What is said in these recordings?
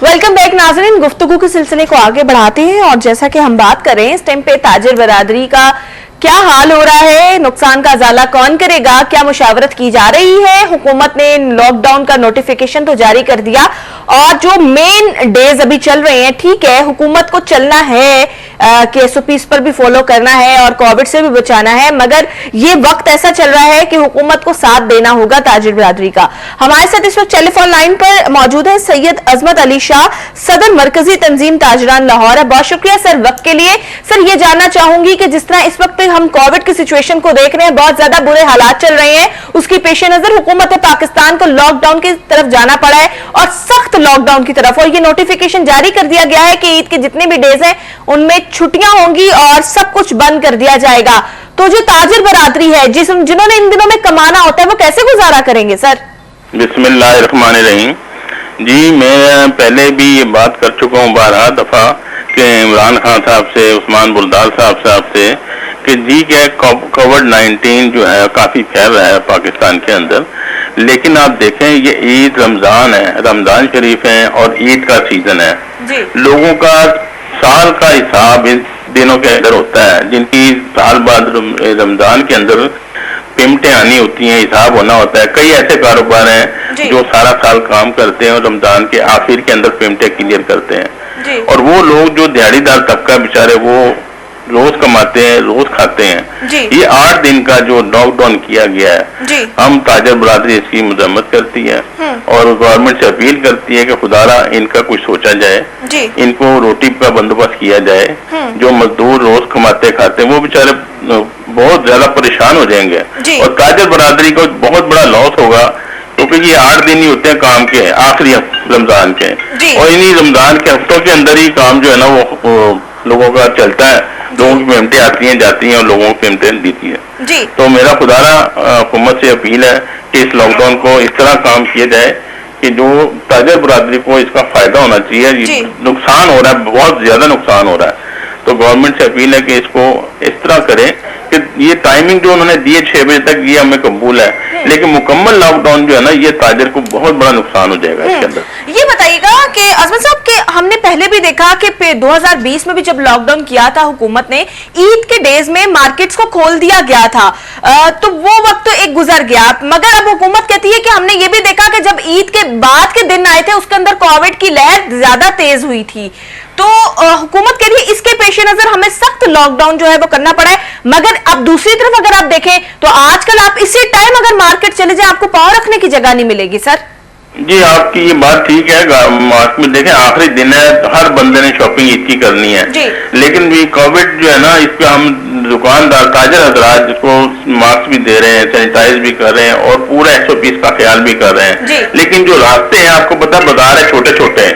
Welcome back नाज़रीन। गुफ्तगू के सिलसिले को आगे बढ़ाते हैं और जैसा कि हम बात कर रहे हैं इस टाइम पे ताजिर बरादरी का क्या हाल हो रहा है, नुकसान का अजाला कौन करेगा, क्या मुशावरत की जा रही है। हुकूमत ने लॉकडाउन का नोटिफिकेशन तो जारी कर दिया और जो मेन डेज अभी चल रहे हैं, ठीक है हुकूमत को चलना है कि एसओपीज पर भी फॉलो करना है और कोविड से भी बचाना है, मगर ये वक्त ऐसा चल रहा है कि हुकूमत को साथ देना होगा ताजिर बरादरी का। हमारे साथ इस वक्त टेलीफोन लाइन पर मौजूद है सैयद अजमत अली शाह, सदर मरकजी तंजीम ताजरान लाहौर है। बहुत शुक्रिया सर वक्त के लिए। सर ये जानना चाहूंगी कि जिस तरह इस वक्त हम कोविड की सिचुएशन को देख रहे हैं, बहुत ज्यादा बुरे हालात चल रहे हैं, उसकी पेश नजर हुकूमत पाकिस्तान को लॉकडाउन की तरफ जाना पड़ा है और सख्त लॉकडाउन की तरफ, और ये नोटिफिकेशन जारी कर दिया गया है कि ईद के जितने भी डेज हैं उनमें छुट्टियां होंगी और सब कुछ बंद कर दिया जाएगा। तो जो ताजिर बरादरी है जिन्होंने इन दिनों में कमाना होता है, वो कैसे गुजारा करेंगे सर? बिस्मिल्लाहिर्रहमानिर्रहीम। जी मैं पहले भी ये बात कर चुका हूँ 12 दफा कि इमरान खान साहब से, उस्मान बुलदाल साहब से कि जी क्या कोविड-19 जो है काफी फैल रहा है पाकिस्तान के अंदर, लेकिन आप देखें ये ईद रमजान है, रमजान शरीफ है और ईद का सीजन है जी। लोगों का साल का हिसाब इन दिनों के अंदर होता है, जिनकी साल बाद रमजान के अंदर पेमेंटें आनी होती हैं, हिसाब होना होता है। कई ऐसे कारोबार हैं जो सारा साल काम करते हैं और रमजान के आखिर के अंदर पेमेंटें क्लियर करते हैं, और वो लोग जो दिहाड़ीदार तबका बेचारे वो रोज कमाते हैं, रोज खाते हैं। ये 8 दिन का जो लॉकडाउन किया गया है, हम ताजिर बरादरी इसकी मजम्मत करती है और गवर्नमेंट से अपील करती है कि खुदारा इनका कुछ सोचा जाए, इनको रोटी का बंदोबस्त किया जाए। जो मजदूर रोज कमाते खाते हैं वो बेचारे बहुत ज्यादा परेशान हो जाएंगे और ताजिर बरादरी को बहुत बड़ा लॉस होगा, क्योंकि ये 8 दिन ही होते हैं काम के, आखिरी रमजान के, और इन्हीं रमजान के हफ्तों के अंदर ही काम जो है ना वो लोगों का चलता है। लोगों की पेमेंटें आती हैं जाती हैं और लोगों को पेमेंटें देती है। तो मेरा खुदारा हुकूमत से अपील है कि इस लॉकडाउन को इस तरह काम किया जाए कि जो ताजिर बरादरी को इसका फायदा होना चाहिए। नुकसान हो रहा है, बहुत ज्यादा नुकसान हो रहा है, तो गवर्नमेंट से अपील है कि इसको इस तरह करें कि ये टाइमिंग जो उन्होंने दी है 6 बजे तक, ये हमें कबूल है, लेकिन मुकम्मल लॉकडाउन जो है ना ये ताजिर को बहुत बड़ा नुकसान हो जाएगा इसके अंदर। ये बताइएगा कि अजमत साहब के हमने पहले भी देखा कि 2020 में भी जब लॉकडाउन किया था हुकूमत ने, ईद के डेज में मार्केट्स को खोल दिया गया था, तो वो वक्त तो एक गुजर गया, मगर अब हुकूमत कहती है कि हमने ये भी देखा कि जब ईद के बाद के दिन आए थे उसके अंदर कोविड की लहर ज्यादा तेज हुई थी, तो हुकूमत के लिए इसके पेश नजर हमें सख्त लॉकडाउन जो है वो करना पड़ा है। मगर अब दूसरी तरफ अगर आप देखें तो आजकल आप इसी टाइम अगर मार्केट चले जाएं आपको पांव रखने की जगह नहीं मिलेगी सर। जी आपकी ये बात ठीक है, मार्केट में देखें आखिरी दिन है, हर बंदे ने शॉपिंग ईद की करनी है, लेकिन भी कोविड जो है ना इस पे हम दुकानदार ताजिर हजरात जिसको मास्क भी दे रहे हैं, सैनिटाइज भी कर रहे हैं और पूरा SOPs का ख्याल भी कर रहे हैं, लेकिन जो रास्ते हैं आपको पता बाजार है छोटे छोटे,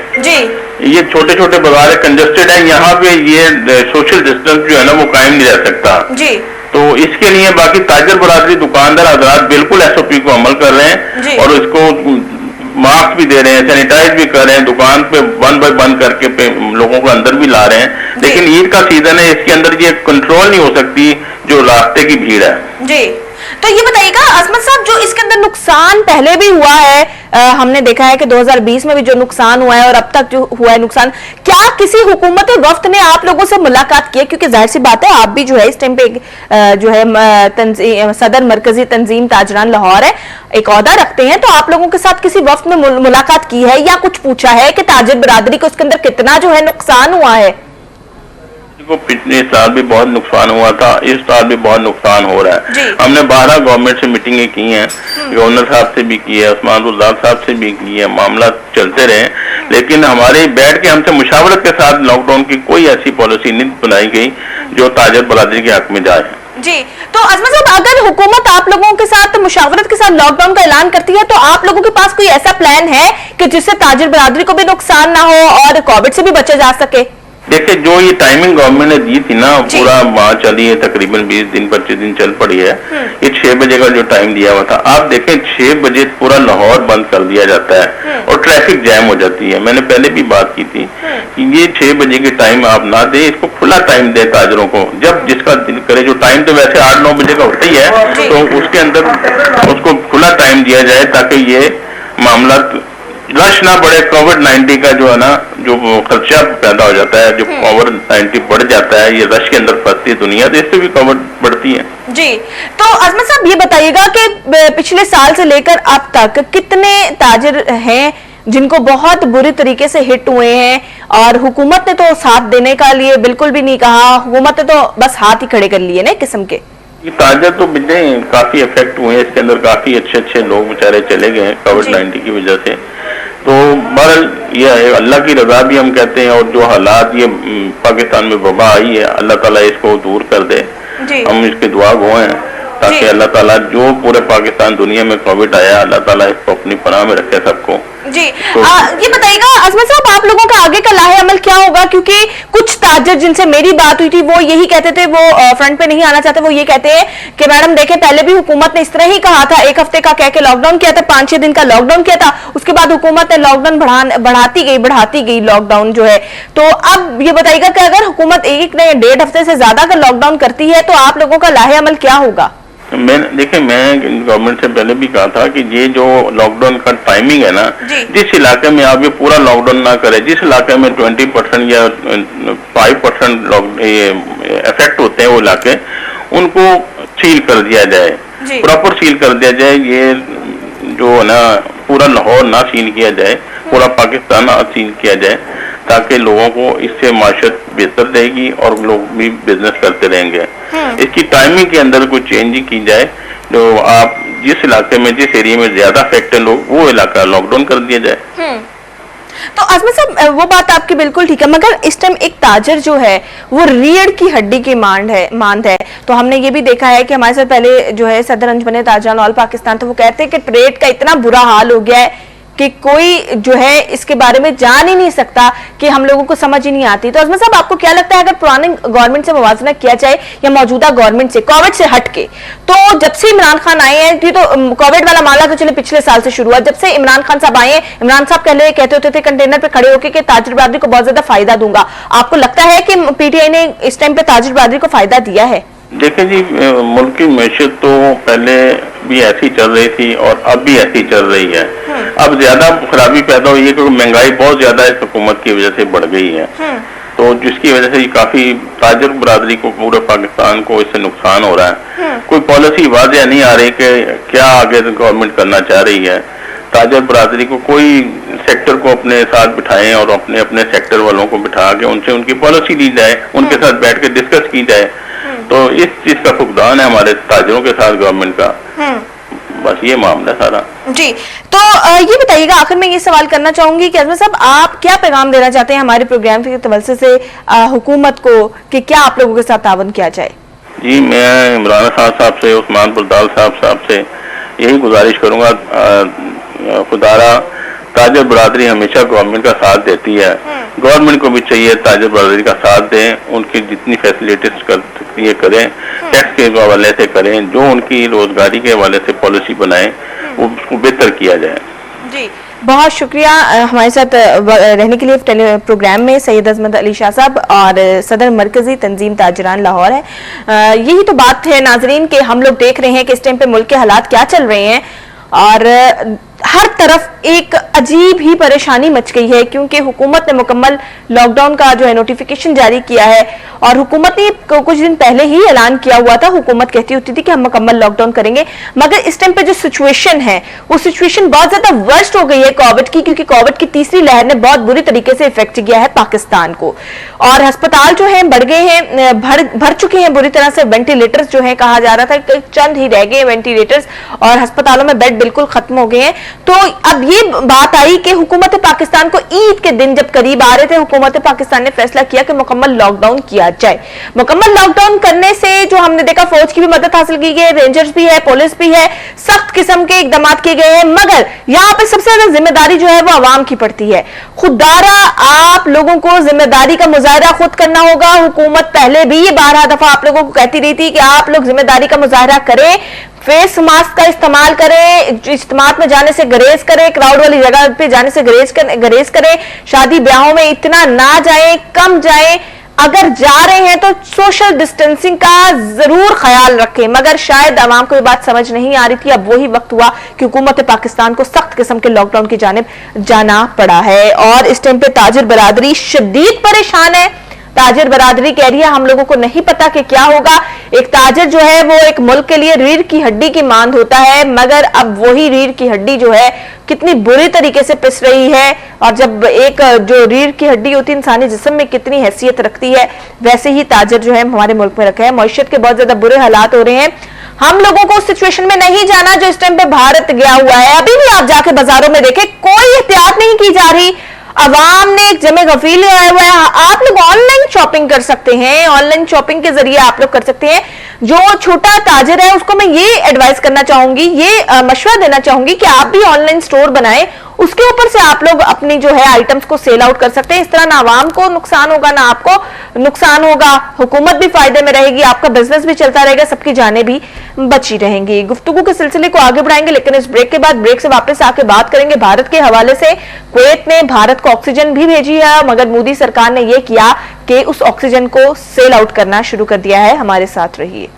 ये छोटे छोटे बाजार है, कंजस्टेड है, यहाँ पे ये सोशल डिस्टेंस जो है ना वो कायम नहीं रह सकता। तो इसके लिए बाकी ताजिर बरादरी दुकानदार हजरात बिल्कुल SOP को अमल कर रहे हैं और इसको मास्क भी दे रहे हैं, सैनिटाइज भी कर रहे हैं, दुकान पे वन बाय वन करके लोगों को अंदर भी ला रहे हैं, लेकिन ईद का सीजन है, इसके अंदर ये कंट्रोल नहीं हो सकती जो रास्ते की भीड़ है। जी तो ये बताइएगा अजमत साहब, जो इसके अंदर नुकसान पहले भी हुआ है, हमने देखा है कि 2020 में भी जो नुकसान हुआ है और अब तक जो हुआ है नुकसान, क्या किसी हुकूमत वक्त ने आप लोगों से मुलाकात की है? क्योंकि जाहिर सी बात है आप भी जो है इस टाइम पे जो है सदर मरकजी तंजीम ताजरान लाहौर है, एक ओहदा रखते हैं, तो आप लोगों के साथ किसी वक्त में मुलाकात की है या कुछ पूछा है कि ताजिर बरादरी को इसके अंदर कितना जो है नुकसान हुआ है? को पिछले साल भी बहुत नुकसान हुआ था, इस साल भी बहुत नुकसान हो रहा है। हमने 12 गवर्नमेंट से मीटिंगें की हैं, गवर्नर साहब से भी की है, उस्मान बुलदाल साहब से भी की है, मामला चलते रहे, लेकिन हमारे बैठ के हमसे मुशावरत के साथ लॉकडाउन की कोई ऐसी पॉलिसी नहीं बनाई गई जो ताजिर बरादरी के हक में जाए। जी तो अजमत साहब, अगर हुकूमत आप लोगों के साथ मुशावरत के साथ लॉकडाउन का ऐलान करती है तो आप लोगों के पास कोई ऐसा प्लान है कि जिससे ताजिर बरादरी को भी नुकसान ना हो और कोविड से भी बचा जा सके? देखिए जो ये टाइमिंग गवर्नमेंट ने दी थी ना, पूरा माह चली है, तकरीबन 20 दिन 25 दिन चल पड़ी है, ये 6 बजे का जो टाइम दिया हुआ था, आप देखें 6 बजे पूरा लाहौर बंद कर दिया जाता है और ट्रैफिक जैम हो जाती है। मैंने पहले भी बात की थी कि ये 6 बजे के टाइम आप ना दे, इसको खुला टाइम दे ताजरों को, जब जिसका दिल करे। जो टाइम तो वैसे 8-9 बजे का होता ही है, तो उसके अंदर उसको खुला टाइम दिया जाए ताकि ये मामला रश ना बढ़े, कोविड-19 का जो है ना, जो खर्चा पैदा हो जाता है, जो कोविड-19 बढ़ जाता है, ये रश के अंदर फंसती है दुनिया, तो इससे भी कोविड बढ़ती है। जी, तो अजमत साहब ये बताइएगा कि पिछले साल से लेकर अब तक कितने ताजिर हैं जिनको बहुत बुरी तरीके से हिट हुए हैं, और हुकूमत ने तो साथ देने का लिए बिल्कुल भी नहीं कहा, हुकूमत ने तो बस हाथ ही खड़े कर लिए ना किस्म के। ताजा तो काफी इफेक्ट हुए हैं, इसके अंदर काफी अच्छे अच्छे लोग बेचारे चले गए हैं कोविड-19 की वजह से। तो बहरहाल ये है, अल्लाह की रजा भी हम कहते हैं, और जो हालात ये पाकिस्तान में वबा आई है, अल्लाह ताला इसको दूर कर दे, हम इसके दुआ गो हैं, ताकि अल्लाह ताला जो पूरे पाकिस्तान दुनिया में कोविड आया, अल्लाह ताला इसको अपनी पनाह में रखे सबको। जी, तो ये बताइएगा अजमत साहब, आप लोगों का आगे का लाहे अमल क्या होगा? क्योंकि कुछ ताजिर जिनसे मेरी बात हुई थी वो यही कहते थे, वो फ्रंट पे नहीं आना चाहते, वो ये कहते हैं कि मैडम देखें, पहले भी हुकूमत ने इस तरह ही कहा था, एक हफ्ते का कह के लॉकडाउन किया था, 5-6 दिन का लॉकडाउन किया था, उसके बाद हुकूमत ने लॉकडाउन बढ़ाती गई लॉकडाउन जो है। तो अब ये बताइएगा कि अगर हुकूमत 1-1.5 हफ्ते से ज्यादा का लॉकडाउन करती है तो आप लोगों का लाहे अमल क्या होगा? मैं गवर्नमेंट से पहले भी कहा था कि ये जो लॉकडाउन का टाइमिंग है ना, जिस इलाके में आप ये पूरा लॉकडाउन ना करें, जिस इलाके में 20% या 5% इफेक्ट होते हैं वो इलाके, उनको सील कर दिया जाए, प्रॉपर सील कर दिया जाए। ये जो है ना, पूरा लाहौर ना सील किया जाए, पूरा पाकिस्तान ना सील किया जाए, ताकि लोगों को इससे माशत बेहतर रहेगी और लोग भी बिजनेस करते रहेंगे। इसकी टाइमिंग के अंदर कोई चेंज की जाए, जो आप जिस इलाके में, जिस एरिया में ज्यादा इफेक्ट है लोग, वो इलाका लॉकडाउन कर दिया जाए। तो अजमत साहब, वो बात आपकी बिल्कुल ठीक है, मगर इस टाइम एक ताजर जो है वो रीढ़ की हड्डी की मांद है। तो हमने ये भी देखा है कि हमारे साथ पहले जो है सदर अंजुमन ताजरान ऑल पाकिस्तान, तो वो कहते हैं कि ट्रेड का इतना बुरा हाल हो गया है कि कोई जो है इसके बारे में जान ही नहीं सकता, कि हम लोगों को समझ ही नहीं आती। तो अजमत साहब, आपको क्या लगता है, अगर पुरानी गवर्नमेंट से मुवाजना किया जाए या मौजूदा गवर्नमेंट से, कोविड से हटके, तो जब से इमरान खान आए हैं, तो कोविड वाला मामला तो चले पिछले साल से शुरू हुआ, जब से इमरान खान साहब आए हैं, इमरान साहब पहले कहते होते थे कंटेनर पे खड़े होकर कि ताजिर बरादरी को बहुत ज्यादा फायदा दूंगा, आपको लगता है कि पीटीआई ने इस टाइम पे ताजिर बरादरी को फायदा दिया है? देखें जी, मुल्क की मैशत तो पहले भी ऐसी चल रही थी और अब भी ऐसी चल रही है। अब ज्यादा खराबी पैदा हुई है क्योंकि महंगाई बहुत ज्यादा इस हुकूमत की वजह से बढ़ गई है, तो जिसकी वजह से काफी ताजिर बरादरी को, पूरे पाकिस्तान को इससे नुकसान हो रहा है। कोई पॉलिसी वाज़ेह नहीं आ रही कि क्या आगे गवर्नमेंट करना चाह रही है। ताजिर बरादरी को कोई सेक्टर को अपने साथ बिठाएं और अपने अपने सेक्टर वालों को बिठा के उनसे उनकी पॉलिसी ली जाए, उनके साथ बैठ के डिस्कस की जाए। तो इस चीज का फुकदान है हमारे ताजिरों के साथ गवर्नमेंट का, बस ये मामला सारा। जी, तो ये बताइएगा, आखिर में ये सवाल करना चाहूंगी कि अजमत साहब, आप क्या पैगाम देना चाहते हैं हमारे प्रोग्राम के तवज्जो से हुकूमत को, कि क्या आप लोगों के साथ तावन किया जाए? जी, मैं इमरान खान साहब से, उस्मान बुलदाल साहब से यही गुजारिश करूंगा, खुदारा ताजिर बरादरी हमेशा गवर्नमेंट का साथ देती है, गवर्नमेंट को भी चाहिए ताजिर बरादरी का साथ दें, उनकी जितनी फैसिलिटीज कर सकती है करें, टैक्स के हवाले से करें, जो उनकी रोजगारी के हवाले से पॉलिसी बनाएं, वो उसको बेहतर किया जाए। जी, बहुत शुक्रिया हमारे साथ रहने के लिए। प्रोग्राम में सैयद अजमत अली शाह साहब और सदर मरकजी तंजीम ताजरान लाहौर है। यही तो बात है नाजरीन, कि हम लोग देख रहे हैं कि इस टाइम पे मुल्क के हालात क्या चल रहे हैं, और हर तरफ एक अजीब ही परेशानी मच गई है, क्योंकि हुकूमत ने मुकम्मल लॉकडाउन का जो है नोटिफिकेशन जारी किया है, और हुकूमत ने कुछ दिन पहले ही ऐलान किया हुआ था, हुकूमत कहती होती थी कि हम मुकम्मल लॉकडाउन करेंगे, मगर इस टाइम पे जो सिचुएशन है वो सिचुएशन बहुत ज्यादा वर्स्ट हो गई है कोविड की, क्योंकि कोविड की तीसरी लहर ने बहुत बुरी तरीके से इफेक्ट किया है पाकिस्तान को, और अस्पताल जो है बढ़ गए हैं, भर चुके हैं बुरी तरह से। वेंटिलेटर्स जो है, कहा जा रहा था कि चंद ही रह गए वेंटिलेटर्स, और अस्पतालों में बेड बिल्कुल खत्म हो गए हैं। तो अब ये बात आई कि हुकूमत पाकिस्तान को ईद के दिन जब करीब आ रहे थे, हुकूमत पाकिस्तान ने फैसला किया कि मुकम्मल लॉकडाउन किया जाए। मुकम्मल लॉकडाउन करने से जो हमने देखा, फौज की भी मदद हासिल की गई, रेंजर्स भी है, पुलिस भी है, सख्त किस्म के इकदाम किए गए हैं, मगर यहाँ पे सबसे ज्यादा जिम्मेदारी जो है वो आवाम की पड़ती है। खुदारा आप लोगों को जिम्मेदारी का मुजाहरा खुद करना होगा। हुकूमत पहले भी ये 12 दफा आप लोगों को कहती रही थी कि आप लोग जिम्मेदारी का मुजाहरा करें, फेस मास्क का इस्तेमाल करें, इज्तिमात में जाने से गुरेज करें, क्राउड वाली जगह पे जाने से गुरेज करें, शादी ब्याहों में इतना ना जाएं, कम जाएं, अगर जा रहे हैं तो सोशल डिस्टेंसिंग का जरूर ख्याल रखें। मगर शायद आवाम को ये बात समझ नहीं आ रही थी। अब वही वक्त हुआ कि हुकूमत पाकिस्तान को सख्त किस्म के लॉकडाउन की जानिब जाना पड़ा है और इस टाइम पे ताजिर बरादरी शदीद परेशान है। ताजिर बरादरी कह रही है हम लोगों को नहीं पता कि क्या होगा। एक ताजिर जो है वो एक मुल्क के लिए रीढ़ की हड्डी की मांद होता है, मगर अब वही रीढ़ की हड्डी जो है कितनी बुरी तरीके से पिस रही है। और जब एक जो रीढ़ की हड्डी होती है इंसानी जिस्म में कितनी हैसियत रखती है, वैसे ही ताजिर जो है हमारे मुल्क में रखा है। मईशत के बहुत ज्यादा बुरे हालात हो रहे हैं। हम लोगों को उस सिचुएशन में नहीं जाना जो इस टाइम पे भारत गया हुआ है। अभी भी आप जाके बाजारों में देखें, कोई एहतियात नहीं की जा रही। अवाम ने एक जमे गफील आया हुआ है। आप लोग ऑनलाइन शॉपिंग कर सकते हैं, ऑनलाइन शॉपिंग के जरिए आप लोग कर सकते हैं। जो छोटा ताजिर है उसको मैं ये एडवाइस करना चाहूंगी, ये मशवरा देना चाहूंगी कि आप भी ऑनलाइन स्टोर बनाएं, उसके ऊपर से आप लोग अपनी जो है आइटम्स को सेल आउट कर सकते हैं। इस तरह ना आवाम को नुकसान होगा ना आपको नुकसान होगा, हुकूमत भी फायदे में रहेगी, आपका बिजनेस भी चलता रहेगा, सबकी जानें भी बची रहेंगी। गुफ्तगू के सिलसिले को आगे बढ़ाएंगे, लेकिन इस ब्रेक के बाद ब्रेक से वापस आके बात करेंगे भारत के हवाले से। कुवैत ने भारत को ऑक्सीजन भी भेजी है, मगर मोदी सरकार ने यह किया कि उस ऑक्सीजन को सेल आउट करना शुरू कर दिया है। हमारे साथ रहिए।